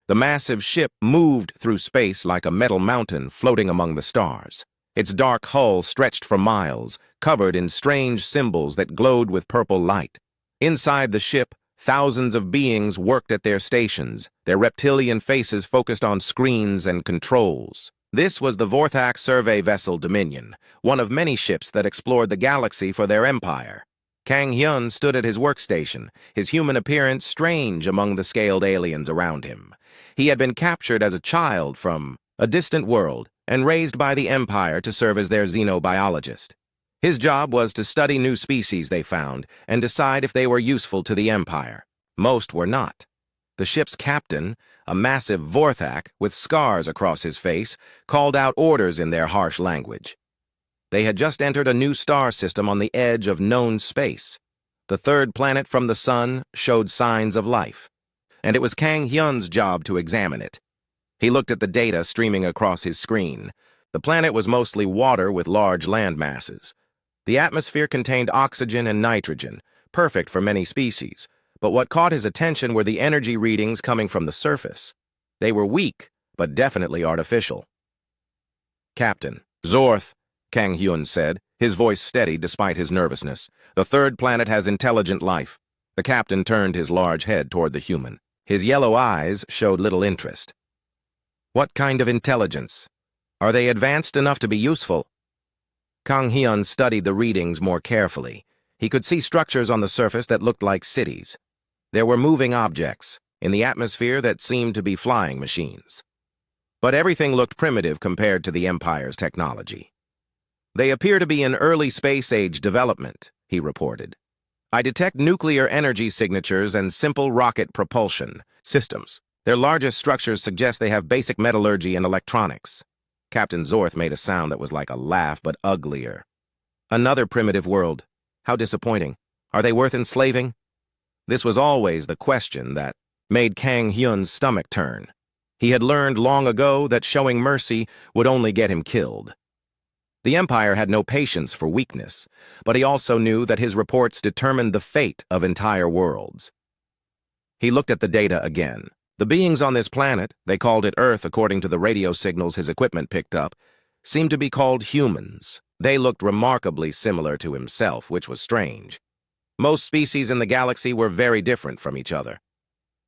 The massive ship moved through space like a metal mountain floating among the stars. Its dark hull stretched for miles, covered in strange symbols that glowed with purple light. Inside the ship, thousands of beings worked at their stations, their reptilian faces focused on screens and controls. This was the Vorthak survey vessel Dominion, one of many ships that explored the galaxy for their empire. Kang Hyun stood at his workstation, his human appearance strange among the scaled aliens around him. He had been captured as a child from a distant world and raised by the Empire to serve as their xenobiologist. His job was to study new species they found and decide if they were useful to the Empire. Most were not. The ship's captain, a massive Vorthak with scars across his face, called out orders in their harsh language. They had just entered a new star system on the edge of known space. The third planet from the sun showed signs of life, and it was Kang Hyun's job to examine it. He looked at the data streaming across his screen. The planet was mostly water with large land masses. The atmosphere contained oxygen and nitrogen, perfect for many species, but what caught his attention were the energy readings coming from the surface. They were weak, but definitely artificial. "Captain, Zorth," Kang Hyun said, his voice steady despite his nervousness. "The third planet has intelligent life." The captain turned his large head toward the human. His yellow eyes showed little interest. "What kind of intelligence? Are they advanced enough to be useful?" Kang Hyun studied the readings more carefully. He could see structures on the surface that looked like cities. There were moving objects in the atmosphere that seemed to be flying machines. But everything looked primitive compared to the Empire's technology. "They appear to be in early space-age development," he reported. "I detect nuclear energy signatures and simple rocket propulsion systems. Their largest structures suggest they have basic metallurgy and electronics." Captain Zorth made a sound that was like a laugh, but uglier. "Another primitive world. How disappointing. Are they worth enslaving?" This was always the question that made Kang Hyun's stomach turn. He had learned long ago that showing mercy would only get him killed. The Empire had no patience for weakness, but he also knew that his reports determined the fate of entire worlds. He looked at the data again. The beings on this planet, they called it Earth according to the radio signals his equipment picked up, seemed to be called humans. They looked remarkably similar to himself, which was strange. Most species in the galaxy were very different from each other.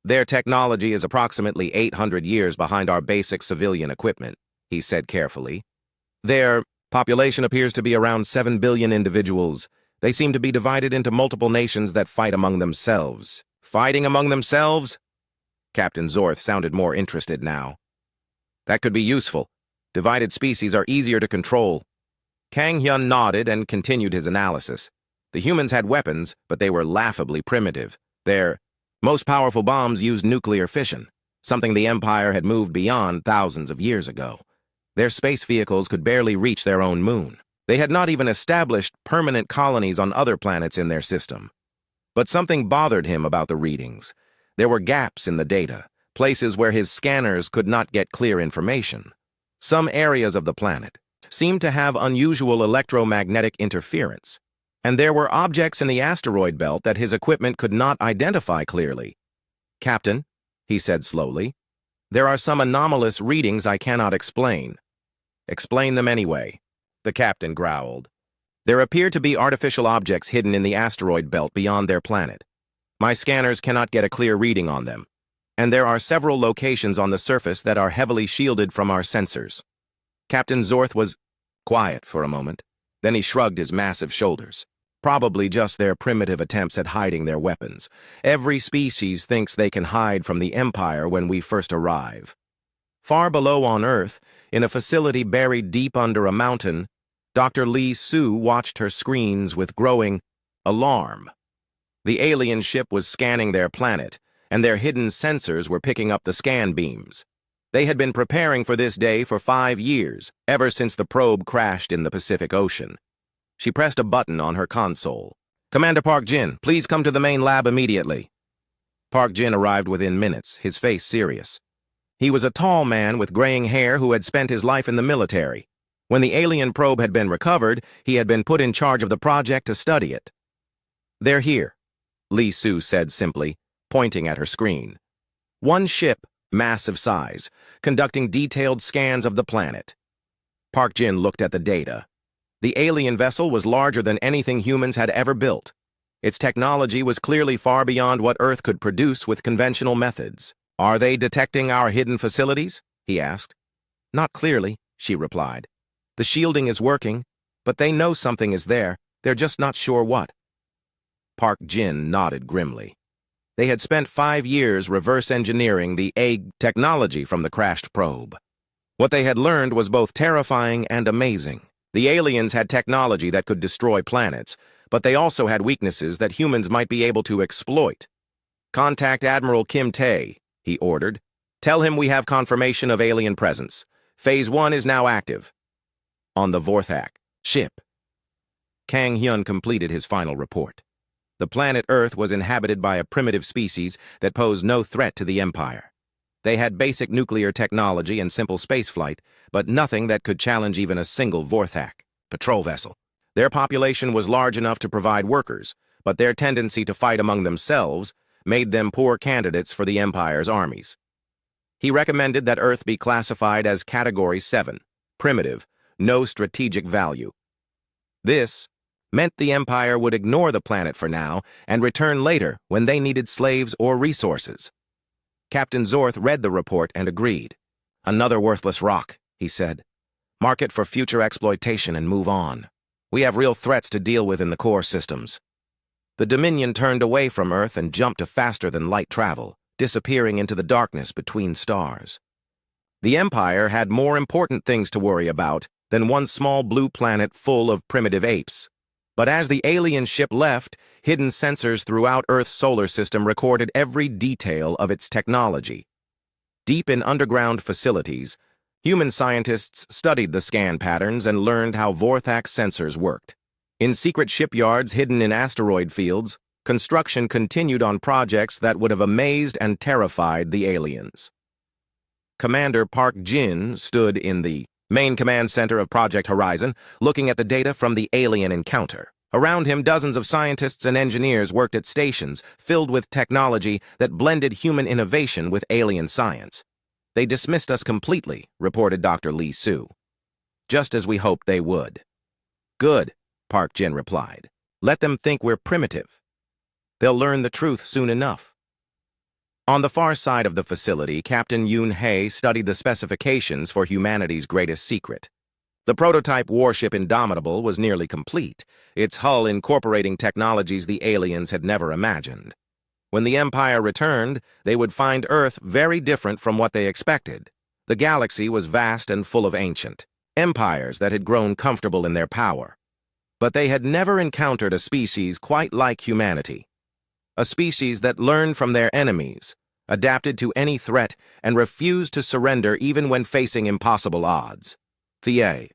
"Their technology is approximately 800 years behind our basic civilian equipment," he said carefully. "Their population appears to be around 7 billion individuals. They seem to be divided into multiple nations that fight among themselves." "Fighting among themselves?" Captain Zorth sounded more interested now. "That could be useful. Divided species are easier to control." Kang Hyun nodded and continued his analysis. The humans had weapons, but they were laughably primitive. Their most powerful bombs used nuclear fission, something the Empire had moved beyond thousands of years ago. Their space vehicles could barely reach their own moon. They had not even established permanent colonies on other planets in their system. But something bothered him about the readings. There were gaps in the data, places where his scanners could not get clear information. Some areas of the planet seemed to have unusual electromagnetic interference, and there were objects in the asteroid belt that his equipment could not identify clearly. "Captain," he said slowly, "there are some anomalous readings I cannot explain." "Explain them anyway," the captain growled. "There appear to be artificial objects hidden in the asteroid belt beyond their planet. My scanners cannot get a clear reading on them, and there are several locations on the surface that are heavily shielded from our sensors." Captain Zorth was quiet for a moment. Then he shrugged his massive shoulders. "Probably just their primitive attempts at hiding their weapons. Every species thinks they can hide from the Empire when we first arrive." Far below on Earth, in a facility buried deep under a mountain, Dr. Lee Soo watched her screens with growing alarm. The alien ship was scanning their planet, and their hidden sensors were picking up the scan beams. They had been preparing for this day for 5 years, ever since the probe crashed in the Pacific Ocean. She pressed a button on her console. "Commander Park Jin, please come to the main lab immediately." Park Jin arrived within minutes, his face serious. He was a tall man with graying hair who had spent his life in the military. When the alien probe had been recovered, he had been put in charge of the project to study it. "They're here," Lee Soo said simply, pointing at her screen. "One ship, massive size, conducting detailed scans of the planet. Park Jin looked at the data. The alien vessel was larger than anything humans had ever built. Its technology was clearly far beyond what Earth could produce with conventional methods. "Are they detecting our hidden facilities?" he asked. "Not clearly," she replied. "The shielding is working, but they know something is there. They're just not sure what." Park Jin nodded grimly. They had spent 5 years reverse engineering the egg technology from the crashed probe. What they had learned was both terrifying and amazing. The aliens had technology that could destroy planets, but they also had weaknesses that humans might be able to exploit. "Contact Admiral Kim Tae," he ordered. "Tell him we have confirmation of alien presence. Phase 1 is now active." On the Vorthak ship, Kang Hyun completed his final report. The planet Earth was inhabited by a primitive species that posed no threat to the Empire. They had basic nuclear technology and simple spaceflight, but nothing that could challenge even a single Vorthak patrol vessel. Their population was large enough to provide workers, but their tendency to fight among themselves made them poor candidates for the Empire's armies. He recommended that Earth be classified as Category 7, primitive, no strategic value. This meant the Empire would ignore the planet for now and return later when they needed slaves or resources. Captain Zorth read the report and agreed. "Another worthless rock," he said. "Mark it for future exploitation and move on. We have real threats to deal with in the core systems." The Dominion turned away from Earth and jumped to faster-than-light travel, disappearing into the darkness between stars. The Empire had more important things to worry about than one small blue planet full of primitive apes. But as the alien ship left, hidden sensors throughout Earth's solar system recorded every detail of its technology. Deep in underground facilities, human scientists studied the scan patterns and learned how Vorthak sensors worked. In secret shipyards hidden in asteroid fields, construction continued on projects that would have amazed and terrified the aliens. Commander Park Jin stood in the main command center of Project Horizon, looking at the data from the alien encounter. Around him, dozens of scientists and engineers worked at stations filled with technology that blended human innovation with alien science. "They dismissed us completely," reported Dr. Lee Su. "Just as we hoped they would." "Good," Park Jin replied. "Let them think we're primitive. They'll learn the truth soon enough." On the far side of the facility, Captain Yoon Hae studied the specifications for humanity's greatest secret. The prototype warship Indomitable was nearly complete, its hull incorporating technologies the aliens had never imagined. When the Empire returned, they would find Earth very different from what they expected. The galaxy was vast and full of ancient empires that had grown comfortable in their power. But they had never encountered a species quite like humanity. A species that learned from their enemies, adapted to any threat, and refused to surrender even when facing impossible odds. The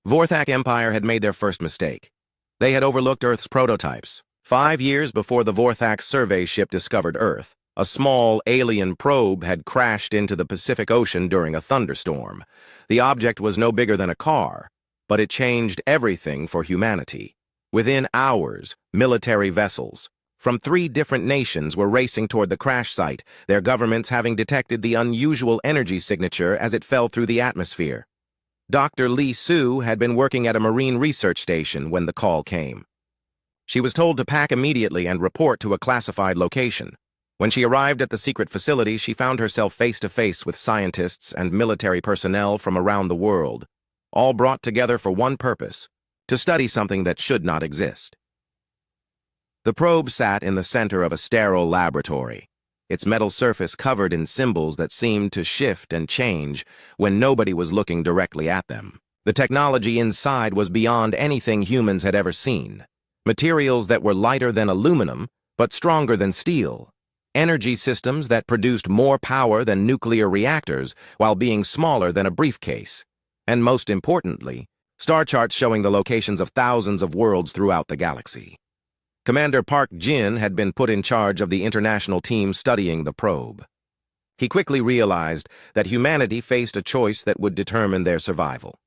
Vorthak Empire had made their first mistake. They had overlooked Earth's prototypes. 5 years before the Vorthak survey ship discovered Earth, a small alien probe had crashed into the Pacific Ocean during a thunderstorm. The object was no bigger than a car, but it changed everything for humanity. Within hours, military vessels from 3 different nations were racing toward the crash site, their governments having detected the unusual energy signature as it fell through the atmosphere. Dr. Lee Su had been working at a marine research station when the call came. She was told to pack immediately and report to a classified location. When she arrived at the secret facility, she found herself face-to-face with scientists and military personnel from around the world, all brought together for one purpose: to study something that should not exist. The probe sat in the center of a sterile laboratory, its metal surface covered in symbols that seemed to shift and change when nobody was looking directly at them. The technology inside was beyond anything humans had ever seen. Materials that were lighter than aluminum, but stronger than steel. Energy systems that produced more power than nuclear reactors while being smaller than a briefcase. And most importantly, star charts showing the locations of thousands of worlds throughout the galaxy. Commander Park Jin had been put in charge of the international team studying the probe. He quickly realized that humanity faced a choice that would determine their survival.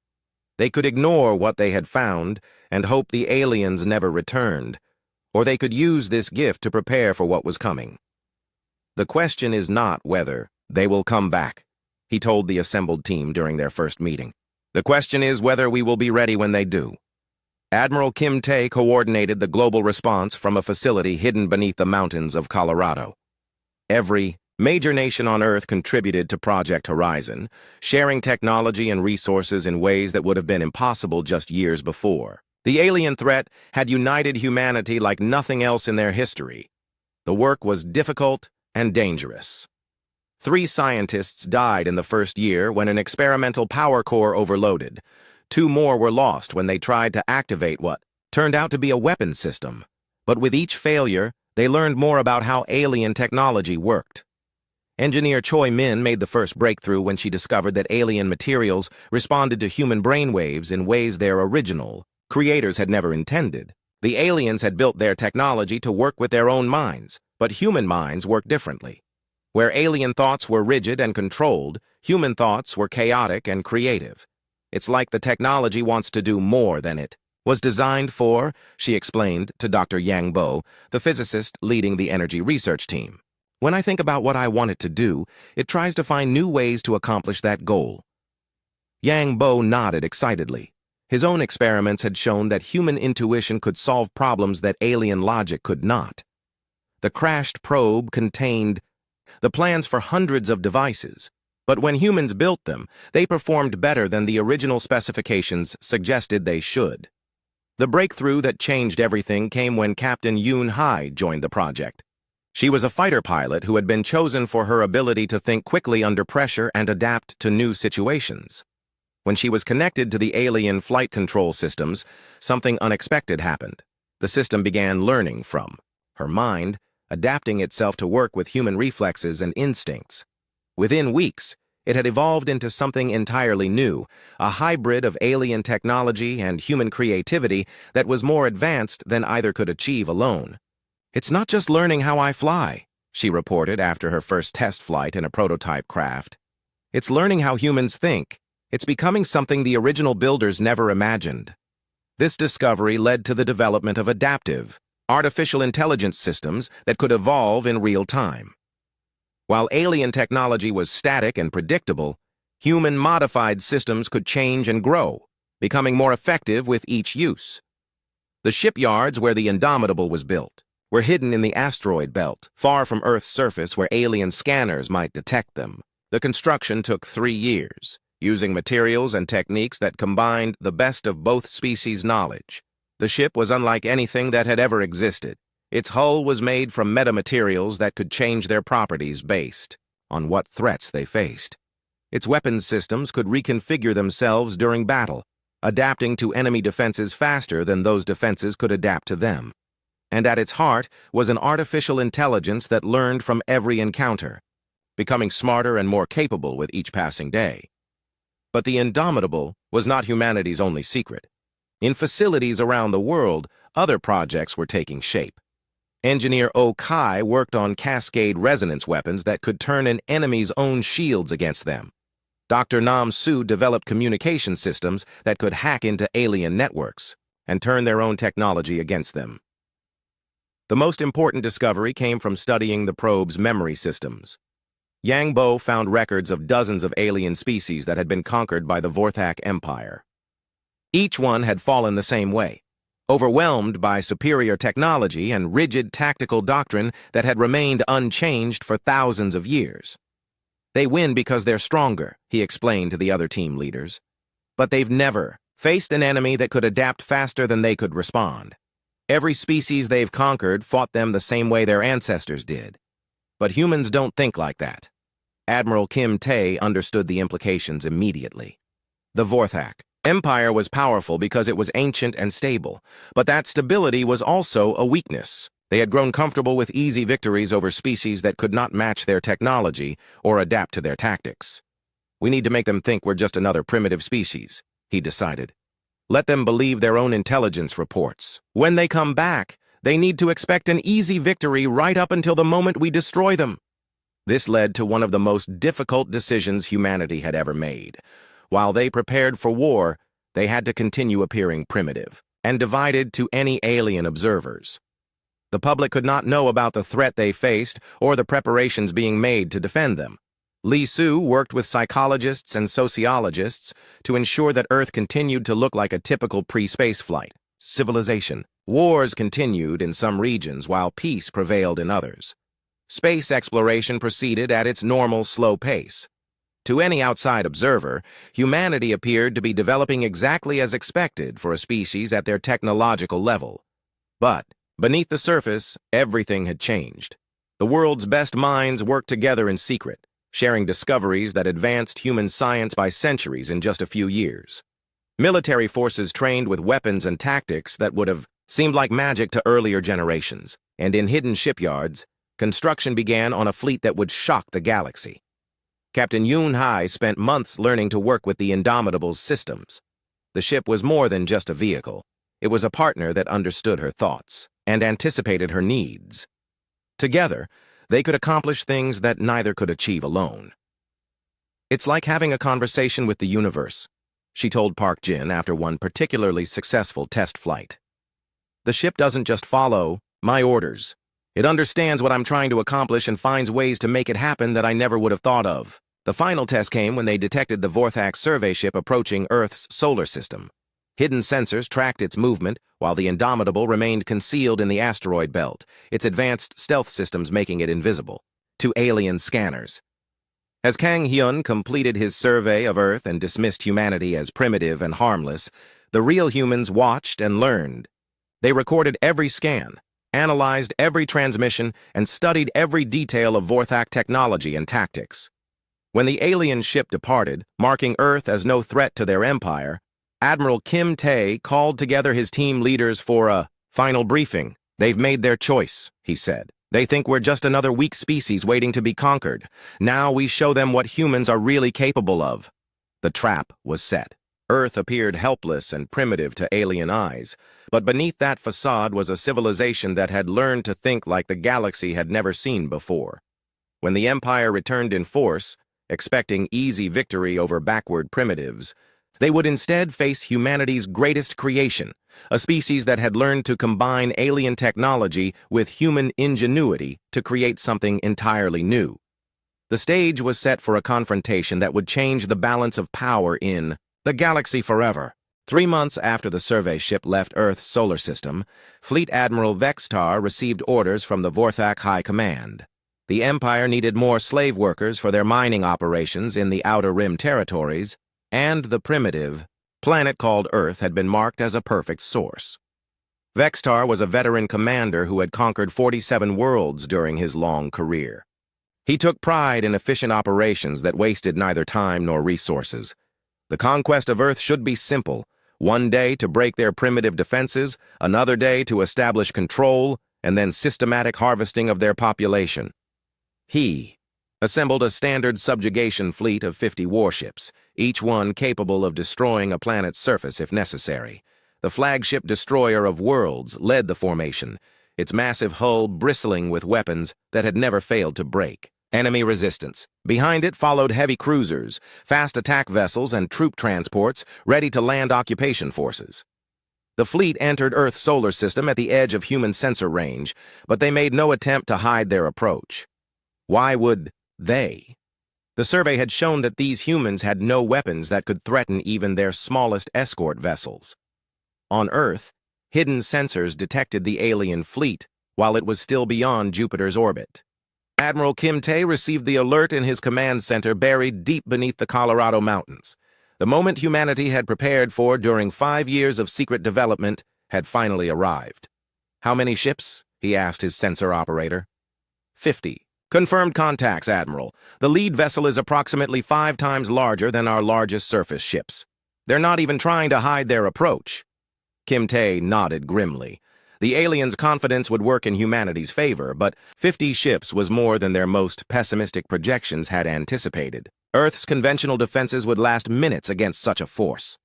They could ignore what they had found and hope the aliens never returned, or they could use this gift to prepare for what was coming. The question is not whether "They will come back," he told the assembled team during their first meeting. "The question is whether we will be ready when they do." Admiral Kim Tae coordinated the global response from a facility hidden beneath the mountains of Colorado. Every major nation on Earth contributed to Project Horizon, sharing technology and resources in ways that would have been impossible just years before. The alien threat had united humanity like nothing else in their history. The work was difficult and dangerous. 3 scientists died in the first year when an experimental power core overloaded. 2 more were lost when they tried to activate what turned out to be a weapon system. But with each failure, they learned more about how alien technology worked. Engineer Choi Min made the first breakthrough when she discovered that alien materials responded to human brainwaves in ways their original creators had never intended. The aliens had built their technology to work with their own minds, but human minds work differently. Where alien thoughts were rigid and controlled, human thoughts were chaotic and creative. It's like the technology wants to do more than it was designed for, she explained to Dr. Yang Bo, the physicist leading the energy research team. When I think about what I want it to do, it tries to find new ways to accomplish that goal. Yang Bo nodded excitedly. His own experiments had shown that human intuition could solve problems that alien logic could not. The crashed probe contained the plans for hundreds of devices, but when humans built them, they performed better than the original specifications suggested they should. The breakthrough that changed everything came when Captain Yoon Hai joined the project. She was a fighter pilot who had been chosen for her ability to think quickly under pressure and adapt to new situations. When she was connected to the alien flight control systems, something unexpected happened. The system began learning from her mind, adapting itself to work with human reflexes and instincts. Within weeks, it had evolved into something entirely new, a hybrid of alien technology and human creativity that was more advanced than either could achieve alone. "It's not just learning how I fly," she reported after her first test flight in a prototype craft. "It's learning how humans think. It's becoming something the original builders never imagined." This discovery led to the development of adaptive, artificial intelligence systems that could evolve in real time. While alien technology was static and predictable, human-modified systems could change and grow, becoming more effective with each use. The shipyards where the Indomitable was built were hidden in the asteroid belt, far from Earth's surface where alien scanners might detect them. The construction took 3 years, using materials and techniques that combined the best of both species' knowledge. The ship was unlike anything that had ever existed. Its hull was made from metamaterials that could change their properties based on what threats they faced. Its weapons systems could reconfigure themselves during battle, adapting to enemy defenses faster than those defenses could adapt to them. And at its heart was an artificial intelligence that learned from every encounter, becoming smarter and more capable with each passing day. But the Indomitable was not humanity's only secret. In facilities around the world, other projects were taking shape. Engineer Oh Kai worked on cascade resonance weapons that could turn an enemy's own shields against them. Dr. Nam Su developed communication systems that could hack into alien networks and turn their own technology against them. The most important discovery came from studying the probe's memory systems. Yang Bo found records of dozens of alien species that had been conquered by the Vorthak Empire. Each one had fallen the same way, overwhelmed by superior technology and rigid tactical doctrine that had remained unchanged for thousands of years. "They win because they're stronger," he explained to the other team leaders. "But they've never faced an enemy that could adapt faster than they could respond. Every species they've conquered fought them the same way their ancestors did. But humans don't think like that." Admiral Kim Tae understood the implications immediately. The Vorthak Empire was powerful because it was ancient and stable, but that stability was also a weakness. They had grown comfortable with easy victories over species that could not match their technology or adapt to their tactics. "We need to make them think we're just another primitive species," he decided. "Let them believe their own intelligence reports. When they come back, they need to expect an easy victory right up until the moment we destroy them." This led to one of the most difficult decisions humanity had ever made. While they prepared for war, they had to continue appearing primitive and divided to any alien observers. The public could not know about the threat they faced or the preparations being made to defend them. Li Su worked with psychologists and sociologists to ensure that Earth continued to look like a typical pre-space flight civilization. Wars continued in some regions while peace prevailed in others. Space exploration proceeded at its normal slow pace. To any outside observer, humanity appeared to be developing exactly as expected for a species at their technological level. But beneath the surface, everything had changed. The world's best minds worked together in secret, sharing discoveries that advanced human science by centuries in just a few years. Military forces trained with weapons and tactics that would have seemed like magic to earlier generations, and in hidden shipyards, construction began on a fleet that would shock the galaxy. Captain Yoon Hai spent months learning to work with the Indomitable's systems. The ship was more than just a vehicle. It was a partner that understood her thoughts and anticipated her needs. Together, they could accomplish things that neither could achieve alone. "It's like having a conversation with the universe," she told Park Jin after one particularly successful test flight. "The ship doesn't just follow my orders. It understands what I'm trying to accomplish and finds ways to make it happen that I never would have thought of." The final test came when they detected the Vorthak survey ship approaching Earth's solar system. Hidden sensors tracked its movement, while the Indomitable remained concealed in the asteroid belt, its advanced stealth systems making it invisible to alien scanners. As Kang Hyun completed his survey of Earth and dismissed humanity as primitive and harmless, the real humans watched and learned. They recorded every scan, analyzed every transmission, and studied every detail of Vorthak technology and tactics. When the alien ship departed, marking Earth as no threat to their empire, Admiral Kim Tae called together his team leaders for a final briefing. "They've made their choice," he said. "They think we're just another weak species waiting to be conquered. Now we show them what humans are really capable of." The trap was set. Earth appeared helpless and primitive to alien eyes, but beneath that facade was a civilization that had learned to think like the galaxy had never seen before. When the Empire returned in force, expecting easy victory over backward primitives, they would instead face humanity's greatest creation, a species that had learned to combine alien technology with human ingenuity to create something entirely new. The stage was set for a confrontation that would change the balance of power in the galaxy forever. 3 months after the survey ship left Earth's solar system, Fleet Admiral Vextar received orders from the Vorthak High Command. The Empire needed more slave workers for their mining operations in the Outer Rim territories, and the primitive planet called Earth had been marked as a perfect source. Vextar was a veteran commander who had conquered 47 worlds during his long career. He took pride in efficient operations that wasted neither time nor resources. The conquest of Earth should be simple: one day to break their primitive defenses, another day to establish control, and then systematic harvesting of their population. He assembled a standard subjugation fleet of 50 warships, each one capable of destroying a planet's surface if necessary. The flagship destroyer of worlds led the formation, its massive hull bristling with weapons that had never failed to break enemy resistance. Behind it followed heavy cruisers, fast attack vessels, and troop transports ready to land occupation forces. The fleet entered Earth's solar system at the edge of human sensor range, but they made no attempt to hide their approach. Why would they? The survey had shown that these humans had no weapons that could threaten even their smallest escort vessels. On Earth, hidden sensors detected the alien fleet while it was still beyond Jupiter's orbit. Admiral Kim Tae received the alert in his command center buried deep beneath the Colorado Mountains. The moment humanity had prepared for during 5 years of secret development had finally arrived. "How many ships?" he asked his sensor operator. 50. "Confirmed contacts, Admiral. The lead vessel is approximately 5 times larger than our largest surface ships. They're not even trying to hide their approach." Kim Tae nodded grimly. The aliens' confidence would work in humanity's favor, but 50 ships was more than their most pessimistic projections had anticipated. Earth's conventional defenses would last minutes against such a force.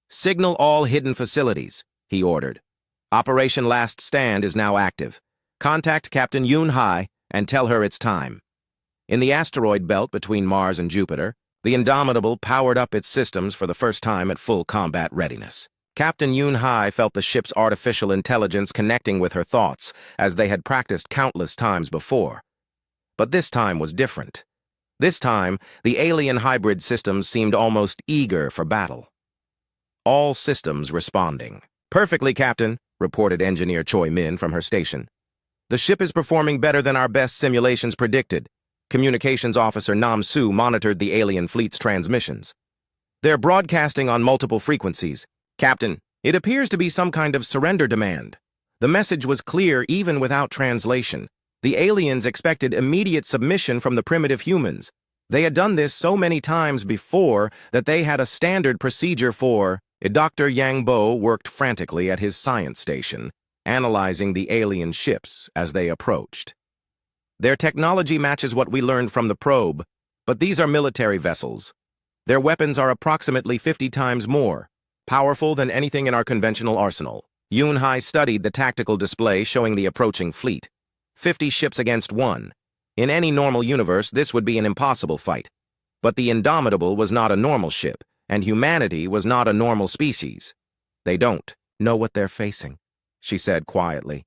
"Signal all hidden facilities," he ordered. "Operation Last Stand is now active. Contact Captain Yoon Hai and tell her it's time." In the asteroid belt between Mars and Jupiter, the Indomitable powered up its systems for the first time at full combat readiness. Captain Yoon Hai felt the ship's artificial intelligence connecting with her thoughts, as they had practiced countless times before. But this time was different. This time, the alien hybrid systems seemed almost eager for battle. All systems responding. "Perfectly, Captain," reported Engineer Choi Min from her station. "The ship is performing better than our best simulations predicted." Communications Officer Nam Su monitored the alien fleet's transmissions. "They're broadcasting on multiple frequencies. Captain, it appears to be some kind of surrender demand." The message was clear even without translation. The aliens expected immediate submission from the primitive humans. They had done this so many times before that they had a standard procedure for. Dr. Yang Bo worked frantically at his science station, analyzing the alien ships as they approached. "Their technology matches what we learned from the probe, but these are military vessels. Their weapons are approximately 50 times more powerful than anything in our conventional arsenal." Yoon Hai studied the tactical display showing the approaching fleet. 50 ships against one. In any normal universe, this would be an impossible fight. But the Indomitable was not a normal ship, and humanity was not a normal species. "They don't know what they're facing," she said quietly.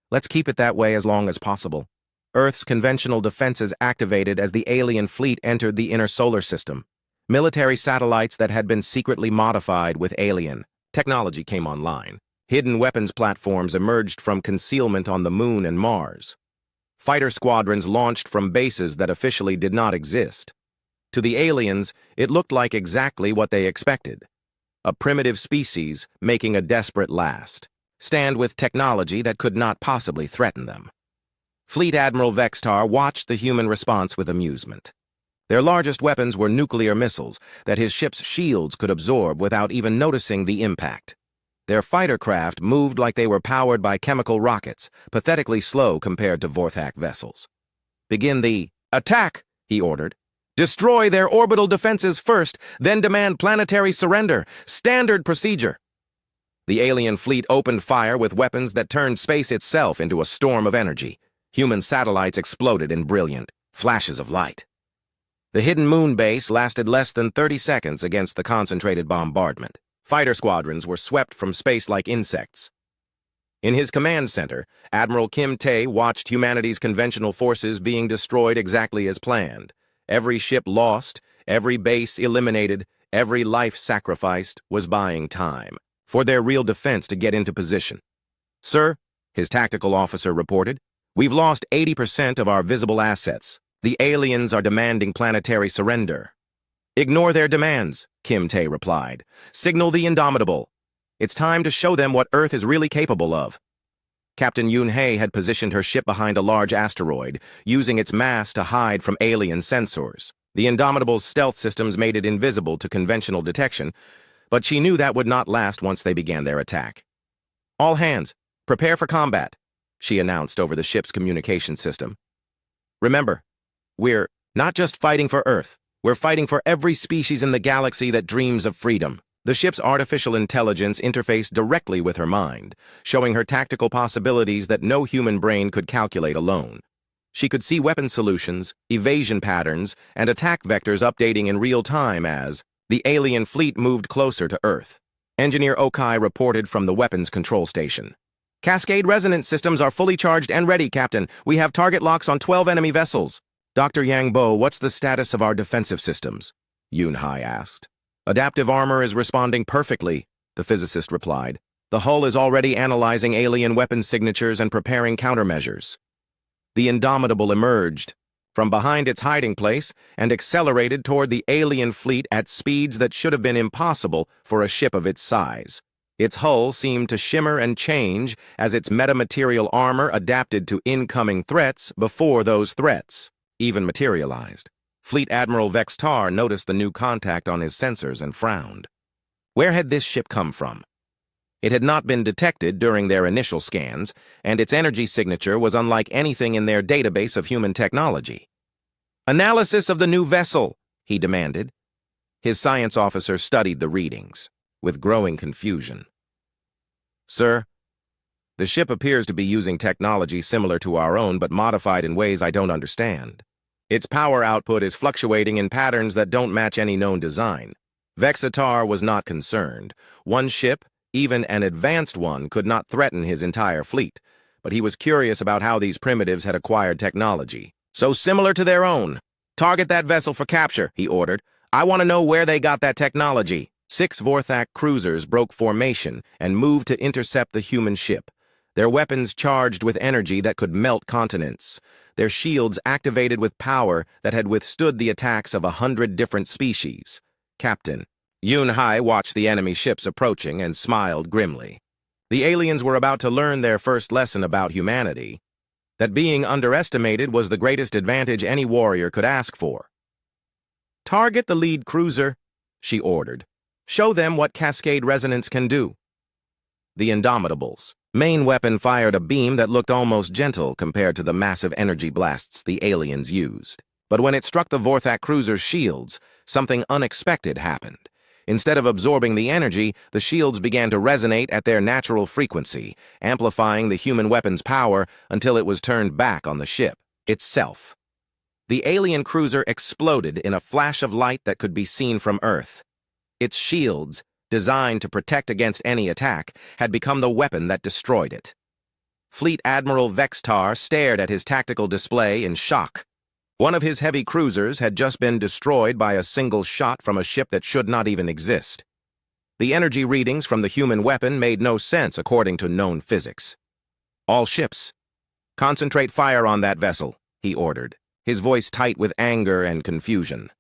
"Let's keep it that way as long as possible." Earth's conventional defenses activated as the alien fleet entered the inner solar system. Military satellites that had been secretly modified with alien technology came online. Hidden weapons platforms emerged from concealment on the Moon and Mars. Fighter squadrons launched from bases that officially did not exist. To the aliens, it looked like exactly what they expected. A primitive species making a desperate last stand with technology that could not possibly threaten them. Fleet Admiral Vextar watched the human response with amusement. Their largest weapons were nuclear missiles that his ship's shields could absorb without even noticing the impact. Their fighter craft moved like they were powered by chemical rockets, pathetically slow compared to Vorthak vessels. "Begin the attack," he ordered. "Destroy their orbital defenses first, then demand planetary surrender. Standard procedure." The alien fleet opened fire with weapons that turned space itself into a storm of energy. Human satellites exploded in brilliant flashes of light. The hidden moon base lasted less than 30 seconds against the concentrated bombardment. Fighter squadrons were swept from space like insects. In his command center, Admiral Kim Tae watched humanity's conventional forces being destroyed exactly as planned. Every ship lost, every base eliminated, every life sacrificed was buying time for their real defense to get into position. "Sir," his tactical officer reported, "we've lost 80% of our visible assets. The aliens are demanding planetary surrender." "Ignore their demands," Kim Tae replied. "Signal the Indomitable. It's time to show them what Earth is really capable of." Captain Yoon Hae had positioned her ship behind a large asteroid, using its mass to hide from alien sensors. The Indomitable's stealth systems made it invisible to conventional detection, but she knew that would not last once they began their attack. "All hands, prepare for combat," she announced over the ship's communication system. "Remember, we're not just fighting for Earth. We're fighting for every species in the galaxy that dreams of freedom." The ship's artificial intelligence interfaced directly with her mind, showing her tactical possibilities that no human brain could calculate alone. She could see weapon solutions, evasion patterns, and attack vectors updating in real time as the alien fleet moved closer to Earth. Engineer Okai reported from the weapons control station. "Cascade resonance systems are fully charged and ready, Captain. We have target locks on 12 enemy vessels." "Dr. Yang Bo, what's the status of our defensive systems?" Yoon Hai asked. "Adaptive armor is responding perfectly," the physicist replied. "The hull is already analyzing alien weapon signatures and preparing countermeasures." The Indomitable emerged from behind its hiding place and accelerated toward the alien fleet at speeds that should have been impossible for a ship of its size. Its hull seemed to shimmer and change as its metamaterial armor adapted to incoming threats before those threats even materialized. Fleet Admiral Vextar noticed the new contact on his sensors and frowned. Where had this ship come from? It had not been detected during their initial scans, and its energy signature was unlike anything in their database of human technology. "Analysis of the new vessel," he demanded. His science officer studied the readings with growing confusion. "Sir, the ship appears to be using technology similar to our own but modified in ways I don't understand. Its power output is fluctuating in patterns that don't match any known design." Vexatar was not concerned. One ship, even an advanced one, could not threaten his entire fleet, but he was curious about how these primitives had acquired technology so similar to their own. Target that vessel for capture, he ordered. I want to know where they got that technology. 6 Vorthak cruisers broke formation and moved to intercept the human ship, their weapons charged with energy that could melt continents, their shields activated with power that had withstood the attacks of 100 different species. Captain Yun-hai watched the enemy ships approaching and smiled grimly. The aliens were about to learn their first lesson about humanity, that being underestimated was the greatest advantage any warrior could ask for. Target the lead cruiser, she ordered. Show them what cascade resonance can do. The Indomitable's main weapon fired a beam that looked almost gentle compared to the massive energy blasts the aliens used. But when it struck the Vorthak cruiser's shields, something unexpected happened. Instead of absorbing the energy, the shields began to resonate at their natural frequency, amplifying the human weapon's power until it was turned back on the ship itself. The alien cruiser exploded in a flash of light that could be seen from Earth. Its shields, designed to protect against any attack, had become the weapon that destroyed it. Fleet Admiral Vextar stared at his tactical display in shock. One of his heavy cruisers had just been destroyed by a single shot from a ship that should not even exist. The energy readings from the human weapon made no sense according to known physics. All ships, concentrate fire on that vessel, he ordered, his voice tight with anger and confusion.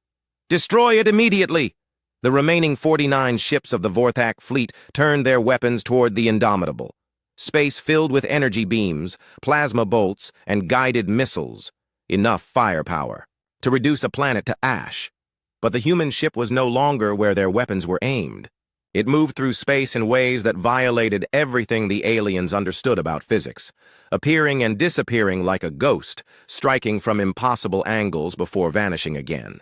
Destroy it immediately! The remaining 49 ships of the Vorthak fleet turned their weapons toward the Indomitable. Space filled with energy beams, plasma bolts, and guided missiles. Enough firepower to reduce a planet to ash. But the human ship was no longer where their weapons were aimed. It moved through space in ways that violated everything the aliens understood about physics, appearing and disappearing like a ghost, striking from impossible angles before vanishing again.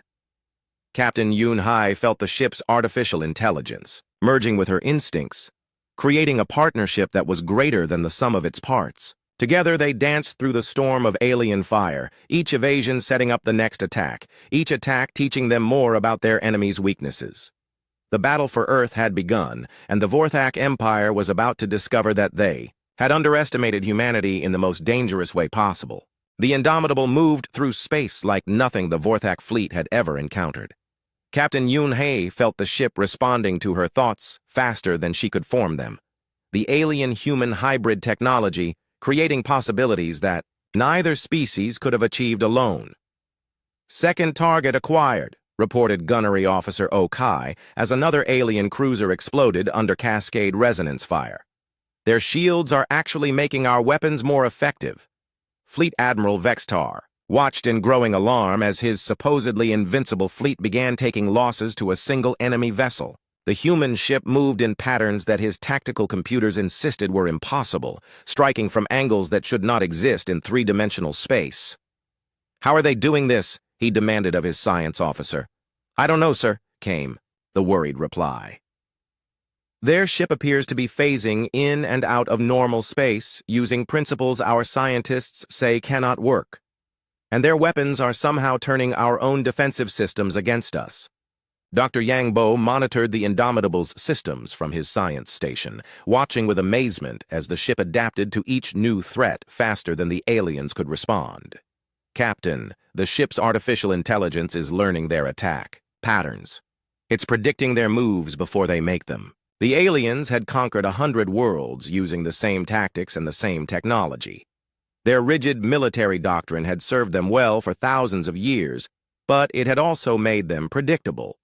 Captain Yun-hai felt the ship's artificial intelligence, merging with her instincts, creating a partnership that was greater than the sum of its parts. Together they danced through the storm of alien fire, each evasion setting up the next attack, each attack teaching them more about their enemy's weaknesses. The battle for Earth had begun, and the Vorthak Empire was about to discover that they had underestimated humanity in the most dangerous way possible. The Indomitable moved through space like nothing the Vorthak fleet had ever encountered. Captain Yun-hai felt the ship responding to her thoughts faster than she could form them. The alien-human hybrid technology creating possibilities that neither species could have achieved alone. Second target acquired, reported Gunnery Officer Okai as another alien cruiser exploded under cascade resonance fire. Their shields are actually making our weapons more effective. Fleet Admiral Vextar watched in growing alarm as his supposedly invincible fleet began taking losses to a single enemy vessel. The human ship moved in patterns that his tactical computers insisted were impossible, striking from angles that should not exist in three-dimensional space. How are they doing this? He demanded of his science officer. I don't know, sir, came the worried reply. Their ship appears to be phasing in and out of normal space using principles our scientists say cannot work. And their weapons are somehow turning our own defensive systems against us. Dr. Yang Bo monitored the Indomitable's systems from his science station, watching with amazement as the ship adapted to each new threat faster than the aliens could respond. Captain, the ship's artificial intelligence is learning their attack patterns. It's predicting their moves before they make them. The aliens had conquered 100 worlds using the same tactics and the same technology. Their rigid military doctrine had served them well for thousands of years, but it had also made them predictable.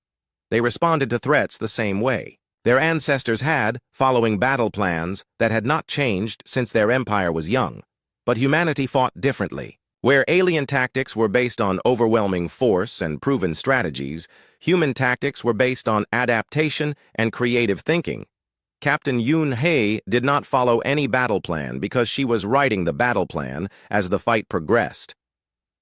They responded to threats the same way. Their ancestors had, following battle plans that had not changed since their empire was young. But humanity fought differently. Where alien tactics were based on overwhelming force and proven strategies, human tactics were based on adaptation and creative thinking. Captain Yun-hai did not follow any battle plan because she was writing the battle plan as the fight progressed.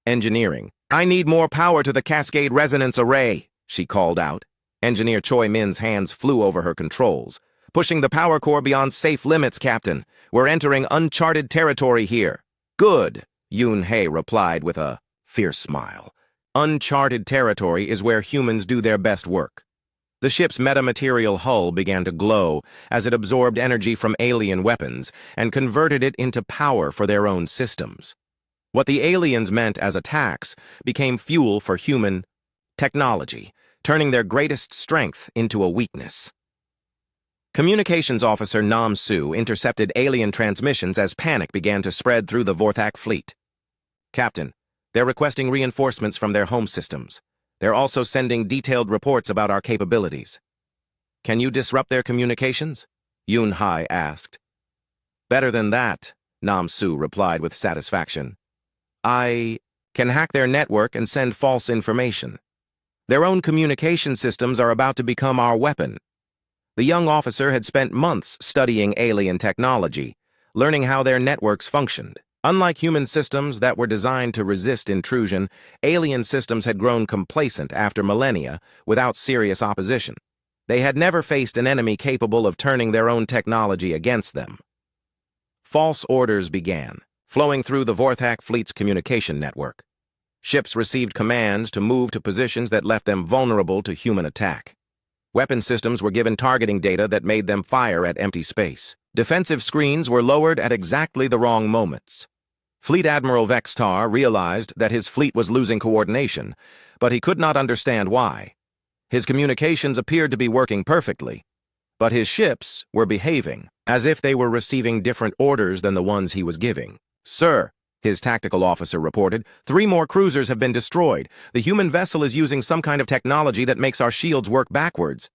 Engineering. I need more power to the Cascade Resonance Array, she called out. Engineer Choi Min's hands flew over her controls. Pushing the power core beyond safe limits, Captain. We're entering uncharted territory here. Good, Yun-hai replied with a fierce smile. Uncharted territory is where humans do their best work. The ship's metamaterial hull began to glow as it absorbed energy from alien weapons and converted it into power for their own systems. What the aliens meant as attacks became fuel for human technology, turning their greatest strength into a weakness. Communications Officer Nam Su intercepted alien transmissions as panic began to spread through the Vorthak fleet. Captain, they're requesting reinforcements from their home systems. They're also sending detailed reports about our capabilities. Can you disrupt their communications? Yun Hai asked. Better than that, Nam Su replied with satisfaction. I can hack their network and send false information. Their own communication systems are about to become our weapon. The young officer had spent months studying alien technology, learning how their networks functioned. Unlike human systems that were designed to resist intrusion, alien systems had grown complacent after millennia without serious opposition. They had never faced an enemy capable of turning their own technology against them. False orders began, flowing through the Vorthak fleet's communication network. Ships received commands to move to positions that left them vulnerable to human attack. Weapon systems were given targeting data that made them fire at empty space. Defensive screens were lowered at exactly the wrong moments. Fleet Admiral Vextar realized that his fleet was losing coordination, but he could not understand why. His communications appeared to be working perfectly, but his ships were behaving as if they were receiving different orders than the ones he was giving. Sir, his tactical officer reported, 3 more cruisers have been destroyed. The human vessel is using some kind of technology that makes our shields work backwards.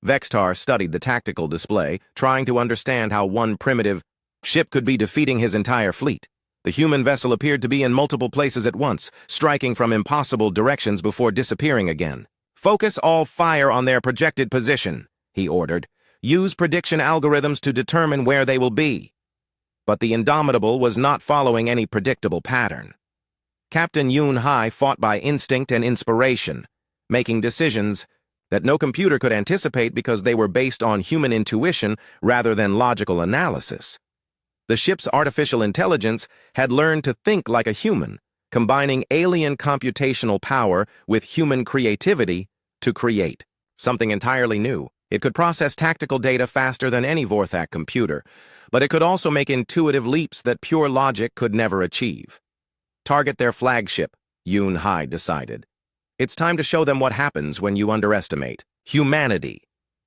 Vextar studied the tactical display, trying to understand how one primitive ship could be defeating his entire fleet. The human vessel appeared to be in multiple places at once, striking from impossible directions before disappearing again. Focus all fire on their projected position, he ordered. Use prediction algorithms to determine where they will be. But the Indomitable was not following any predictable pattern. Captain Yun Hai fought by instinct and inspiration, making decisions that no computer could anticipate because they were based on human intuition rather than logical analysis. The ship's artificial intelligence had learned to think like a human, combining alien computational power with human creativity to create something entirely new. It could process tactical data faster than any Vorthak computer, but it could also make intuitive leaps that pure logic could never achieve. Target their flagship, Yun Hai decided. It's time to show them what happens when you underestimate humanity.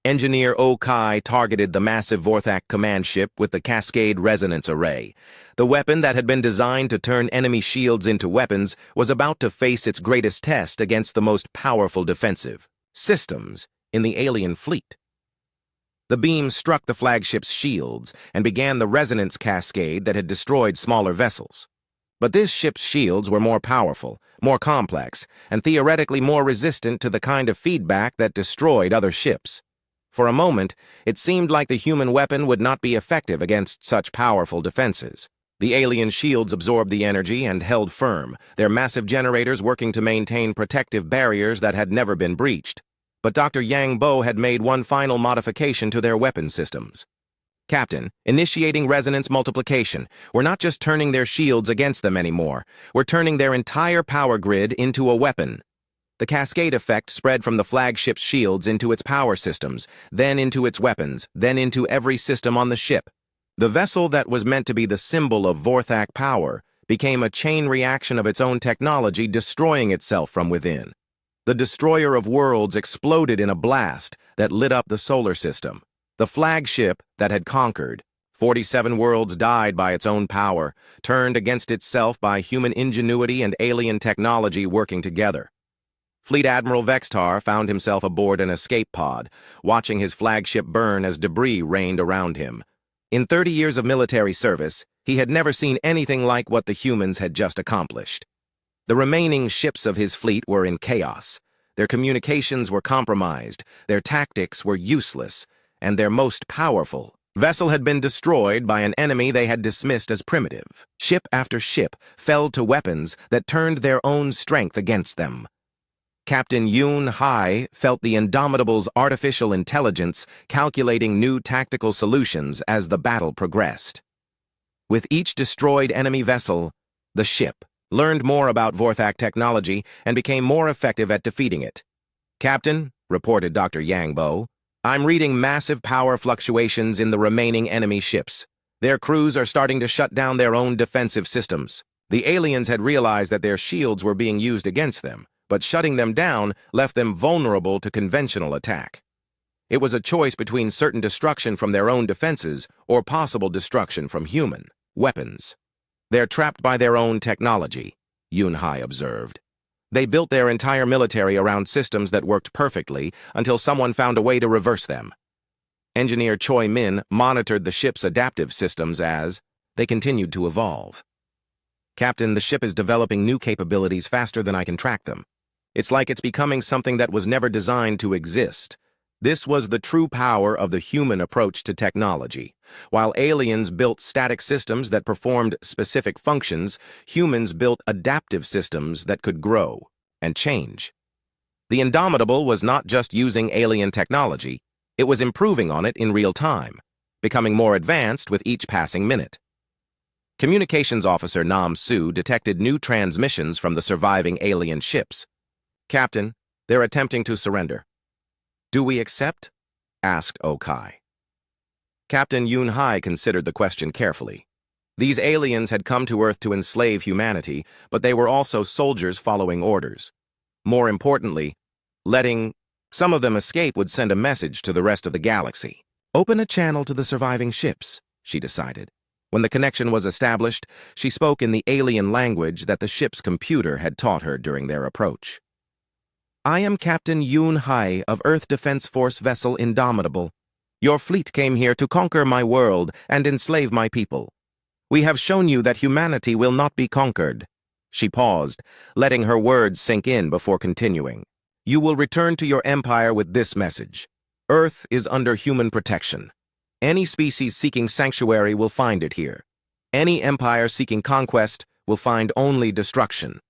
Engineer Okai targeted the massive Vorthak command ship with the Cascade Resonance Array. The weapon that had been designed to turn enemy shields into weapons was about to face its greatest test against the most powerful defensive systems in the alien fleet. The beam struck the flagship's shields and began the resonance cascade that had destroyed smaller vessels. But this ship's shields were more powerful, more complex, and theoretically more resistant to the kind of feedback that destroyed other ships. For a moment, it seemed like the human weapon would not be effective against such powerful defenses. The alien shields absorbed the energy and held firm, their massive generators working to maintain protective barriers that had never been breached. But Dr. Yang Bo had made one final modification to their weapon systems. Captain, initiating resonance multiplication. We're not just turning their shields against them anymore. We're turning their entire power grid into a weapon. The cascade effect spread from the flagship's shields into its power systems, then into its weapons, then into every system on the ship. The vessel that was meant to be the symbol of Vorthak power became a chain reaction of its own technology, destroying itself from within. The destroyer of worlds exploded in a blast that lit up the solar system. The flagship that had conquered 47 worlds died by its own power, turned against itself by human ingenuity and alien technology working together. Fleet Admiral Vextar found himself aboard an escape pod, watching his flagship burn as debris rained around him. In 30 years of military service, he had never seen anything like what the humans had just accomplished. The remaining ships of his fleet were in chaos. Their communications were compromised, their tactics were useless, and their most powerful vessel had been destroyed by an enemy they had dismissed as primitive. Ship after ship fell to weapons that turned their own strength against them. Captain Yun Hai felt the Indomitable's artificial intelligence calculating new tactical solutions as the battle progressed. With each destroyed enemy vessel, the ship learned more about Vorthak technology and became more effective at defeating it. Captain, reported Dr. Yang Bo, I'm reading massive power fluctuations in the remaining enemy ships. Their crews are starting to shut down their own defensive systems. The aliens had realized that their shields were being used against them, but shutting them down left them vulnerable to conventional attack. It was a choice between certain destruction from their own defenses or possible destruction from human weapons. They're trapped by their own technology, Yunhai observed. They built their entire military around systems that worked perfectly until someone found a way to reverse them. Engineer Choi Min monitored the ship's adaptive systems as they continued to evolve. Captain, the ship is developing new capabilities faster than I can track them. It's like it's becoming something that was never designed to exist. This was the true power of the human approach to technology. While aliens built static systems that performed specific functions, humans built adaptive systems that could grow and change. The Indomitable was not just using alien technology, it was improving on it in real time, becoming more advanced with each passing minute. Communications Officer Nam Su detected new transmissions from the surviving alien ships. Captain, they're attempting to surrender. Do we accept? Asked Okai. Captain Yunhai considered the question carefully. These aliens had come to Earth to enslave humanity, but they were also soldiers following orders. More importantly, letting some of them escape would send a message to the rest of the galaxy. Open a channel to the surviving ships, she decided. When the connection was established, she spoke in the alien language that the ship's computer had taught her during their approach. I am Captain Yunhai of Earth Defense Force vessel Indomitable. Your fleet came here to conquer my world and enslave my people. We have shown you that humanity will not be conquered. She paused, letting her words sink in before continuing. You will return to your empire with this message. Earth is under human protection. Any species seeking sanctuary will find it here. Any empire seeking conquest will find only destruction.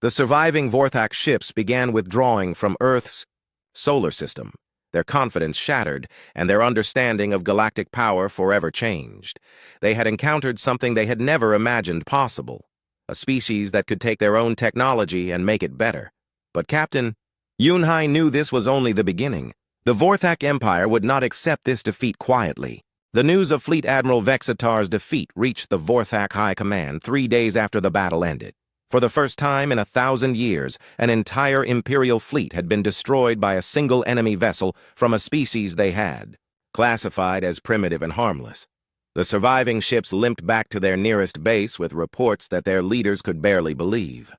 The surviving Vorthak ships began withdrawing from Earth's solar system. Their confidence shattered, and their understanding of galactic power forever changed. They had encountered something they had never imagined possible, a species that could take their own technology and make it better. But Captain Yunhai knew this was only the beginning. The Vorthak Empire would not accept this defeat quietly. The news of Fleet Admiral Vexitar's defeat reached the Vorthak High Command 3 days after the battle ended. For the first time in 1,000 years, an entire Imperial fleet had been destroyed by a single enemy vessel from a species they had classified as primitive and harmless. The surviving ships limped back to their nearest base with reports that their leaders could barely believe.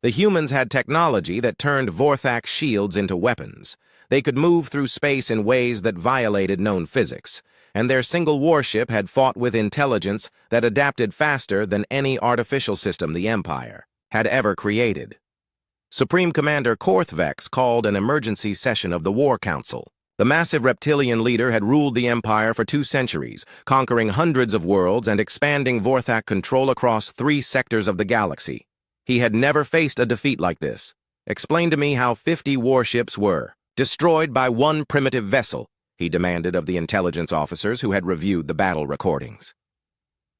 The humans had technology that turned Vorthak shields into weapons. They could move through space in ways that violated known physics, and their single warship had fought with intelligence that adapted faster than any artificial system the Empire had ever created. Supreme Commander Korthvex called an emergency session of the War Council. The massive reptilian leader had ruled the Empire for 2 centuries, conquering hundreds of worlds and expanding Vorthak control across 3 sectors of the galaxy. He had never faced a defeat like this. Explain to me how 50 warships were destroyed by 1 primitive vessel, he demanded of the intelligence officers who had reviewed the battle recordings.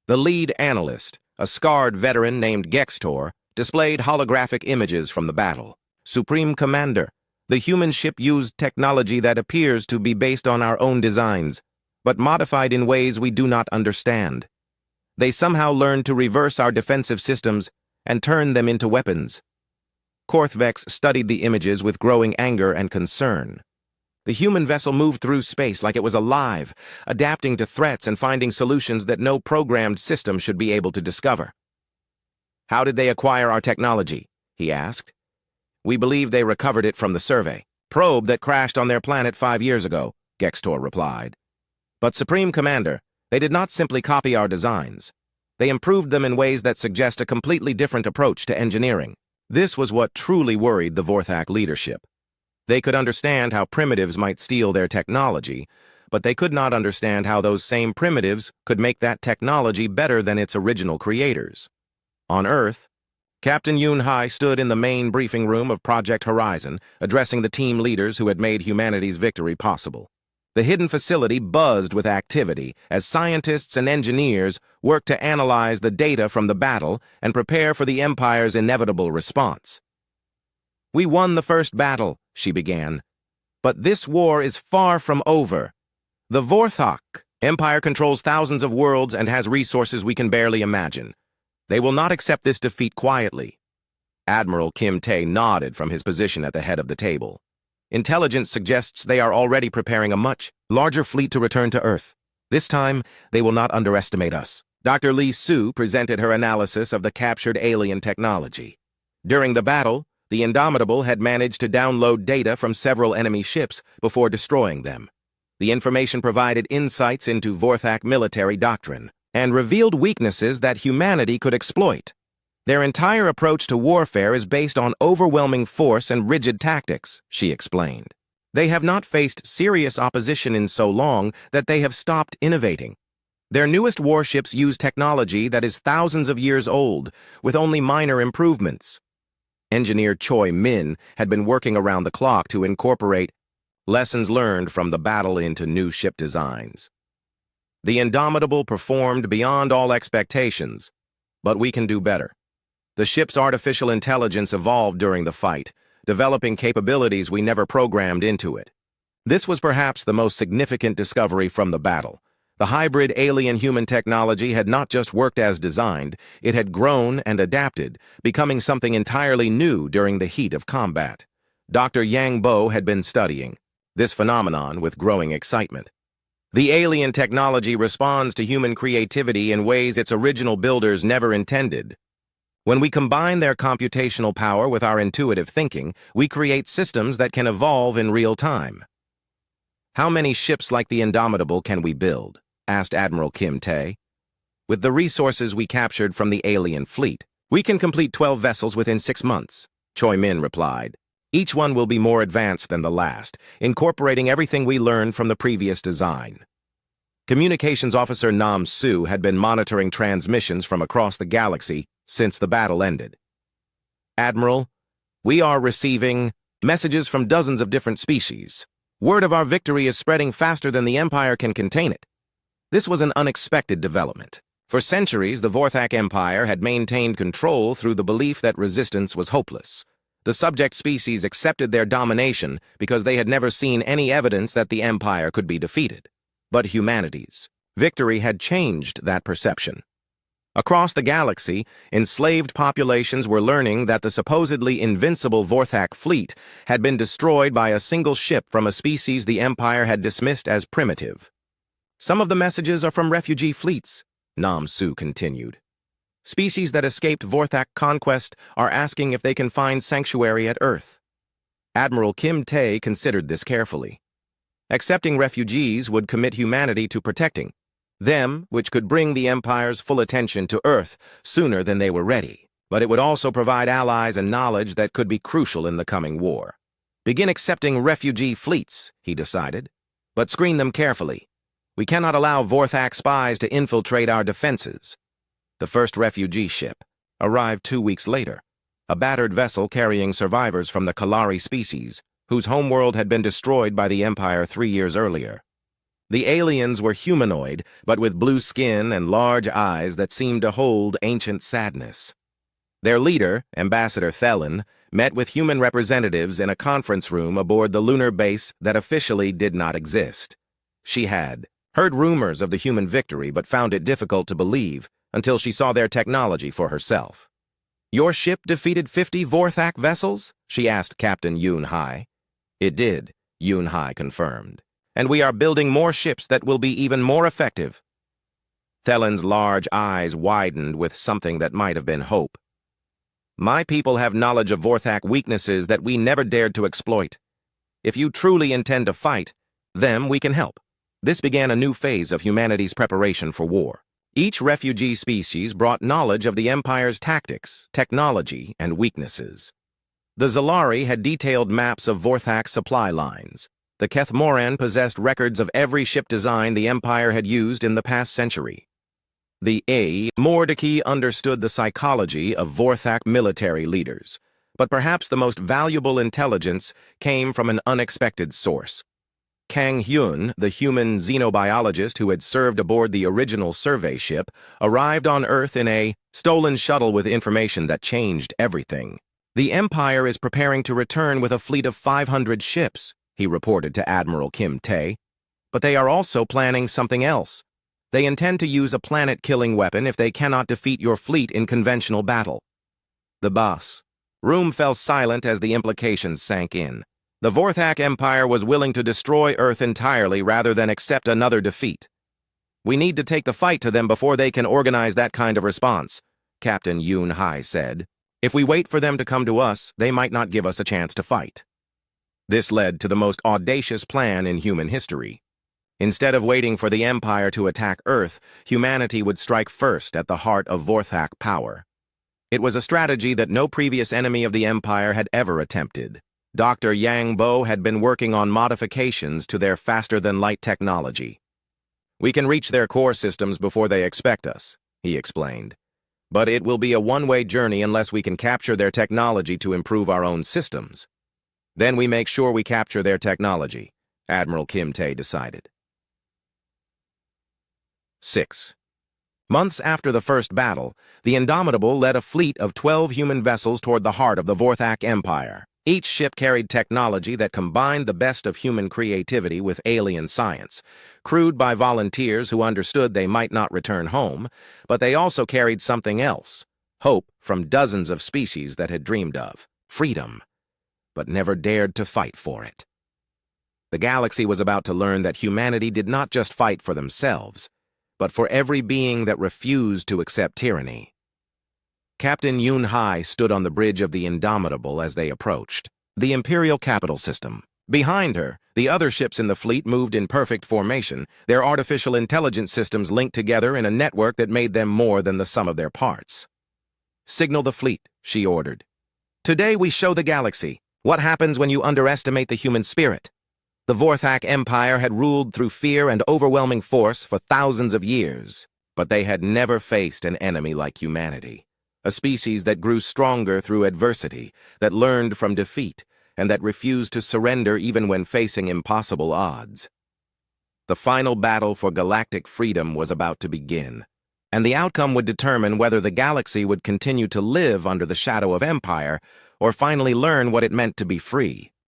The lead analyst, a scarred veteran named Gextor, displayed holographic images from the battle. Supreme Commander, the human ship used technology that appears to be based on our own designs, but modified in ways we do not understand. They somehow learned to reverse our defensive systems and turn them into weapons. Korthvex studied the images with growing anger and concern. The human vessel moved through space like it was alive, adapting to threats and finding solutions that no programmed system should be able to discover. How did they acquire our technology? He asked. We believe they recovered it from the survey probe that crashed on their planet 5 years ago, Gextor replied. But Supreme Commander, they did not simply copy our designs. They improved them in ways that suggest a completely different approach to engineering. This was what truly worried the Vorthak leadership. They could understand how primitives might steal their technology, but they could not understand how those same primitives could make that technology better than its original creators. On Earth, Captain Yunhai stood in the main briefing room of Project Horizon, addressing the team leaders who had made humanity's victory possible. The hidden facility buzzed with activity as scientists and engineers worked to analyze the data from the battle and prepare for the Empire's inevitable response. We won the first battle, she began. But this war is far from over. The Vorthak Empire controls thousands of worlds and has resources we can barely imagine. They will not accept this defeat quietly. Admiral Kim Tae nodded from his position at the head of the table. Intelligence suggests they are already preparing a much larger fleet to return to Earth. This time, they will not underestimate us. Dr. Lee Su presented her analysis of the captured alien technology. During the battle, the Indomitable had managed to download data from several enemy ships before destroying them. The information provided insights into Vorthak military doctrine and revealed weaknesses that humanity could exploit. Their entire approach to warfare is based on overwhelming force and rigid tactics, she explained. They have not faced serious opposition in so long that they have stopped innovating. Their newest warships use technology that is thousands of years old, with only minor improvements. Engineer Choi Min had been working around the clock to incorporate lessons learned from the battle into new ship designs. The Indomitable performed beyond all expectations, but we can do better. The ship's artificial intelligence evolved during the fight, developing capabilities we never programmed into it. This was perhaps the most significant discovery from the battle. The hybrid alien-human technology had not just worked as designed, it had grown and adapted, becoming something entirely new during the heat of combat. Dr. Yang Bo had been studying this phenomenon with growing excitement. The alien technology responds to human creativity in ways its original builders never intended. When we combine their computational power with our intuitive thinking, we create systems that can evolve in real time. How many ships like the Indomitable can we build? Asked Admiral Kim Tae. With the resources we captured from the alien fleet, we can complete 12 vessels within 6 months, Choi Min replied. Each one will be more advanced than the last, incorporating everything we learned from the previous design. Communications Officer Nam Su had been monitoring transmissions from across the galaxy since the battle ended. Admiral, we are receiving messages from dozens of different species. Word of our victory is spreading faster than the Empire can contain it. This was an unexpected development. For centuries, the Vorthak Empire had maintained control through the belief that resistance was hopeless. The subject species accepted their domination because they had never seen any evidence that the Empire could be defeated. But humanity's victory had changed that perception. Across the galaxy, enslaved populations were learning that the supposedly invincible Vorthak fleet had been destroyed by a single ship from a species the Empire had dismissed as primitive. Some of the messages are from refugee fleets, Nam Su continued. Species that escaped Vorthak conquest are asking if they can find sanctuary at Earth. Admiral Kim Tae considered this carefully. Accepting refugees would commit humanity to protecting them, which could bring the Empire's full attention to Earth sooner than they were ready. But it would also provide allies and knowledge that could be crucial in the coming war. Begin accepting refugee fleets, he decided, but screen them carefully. We cannot allow Vorthak spies to infiltrate our defenses. The first refugee ship arrived 2 weeks later, a battered vessel carrying survivors from the Kalari species, whose homeworld had been destroyed by the Empire 3 years earlier. The aliens were humanoid, but with blue skin and large eyes that seemed to hold ancient sadness. Their leader, Ambassador Thelen, met with human representatives in a conference room aboard the lunar base that officially did not exist. She had heard rumors of the human victory but found it difficult to believe until she saw their technology for herself. Your ship defeated 50 Vorthak vessels? She asked Captain Yoon Hai. It did, Yoon Hai confirmed. And we are building more ships that will be even more effective. Thelen's large eyes widened with something that might have been hope. My people have knowledge of Vorthak weaknesses that we never dared to exploit. If you truly intend to fight, them we can help. This began a new phase of humanity's preparation for war. Each refugee species brought knowledge of the Empire's tactics, technology, and weaknesses. The Zalari had detailed maps of Vorthak's supply lines. The Kethmoran possessed records of every ship design the Empire had used in the past century. The Mordecai understood the psychology of Vorthak military leaders, but perhaps the most valuable intelligence came from an unexpected source. Kang Hyun, the human xenobiologist who had served aboard the original survey ship, arrived on Earth in a stolen shuttle with information that changed everything. The Empire is preparing to return with a fleet of 500 ships, he reported to Admiral Kim Tae. But they are also planning something else. They intend to use a planet-killing weapon if they cannot defeat your fleet in conventional battle. The boss. Room fell silent as the implications sank in. The Vorthak Empire was willing to destroy Earth entirely rather than accept another defeat. We need to take the fight to them before they can organize that kind of response, Captain Yoon Hai said. If we wait for them to come to us, they might not give us a chance to fight. This led to the most audacious plan in human history. Instead of waiting for the Empire to attack Earth, humanity would strike first at the heart of Vorthak power. It was a strategy that no previous enemy of the Empire had ever attempted. Dr. Yang Bo had been working on modifications to their faster-than-light technology. We can reach their core systems before they expect us, he explained. But it will be a one-way journey unless we can capture their technology to improve our own systems. Then we make sure we capture their technology, Admiral Kim Tae decided. 6. Months after the first battle, the Indomitable led a fleet of 12 human vessels toward the heart of the Vorthak Empire. Each ship carried technology that combined the best of human creativity with alien science, crewed by volunteers who understood they might not return home, but they also carried something else, hope from dozens of species that had dreamed of freedom, but never dared to fight for it. The galaxy was about to learn that humanity did not just fight for themselves, but for every being that refused to accept tyranny. Captain Yoon Hai stood on the bridge of the Indomitable as they approached the Imperial capital system. Behind her, the other ships in the fleet moved in perfect formation, their artificial intelligence systems linked together in a network that made them more than the sum of their parts. "Signal the fleet," she ordered. "Today we show the galaxy what happens when you underestimate the human spirit." The Vorthak Empire had ruled through fear and overwhelming force for thousands of years, but they had never faced an enemy like humanity. A species that grew stronger through adversity, that learned from defeat, and that refused to surrender even when facing impossible odds. The final battle for galactic freedom was about to begin, and the outcome would determine whether the galaxy would continue to live under the shadow of empire or finally learn what it meant to be free.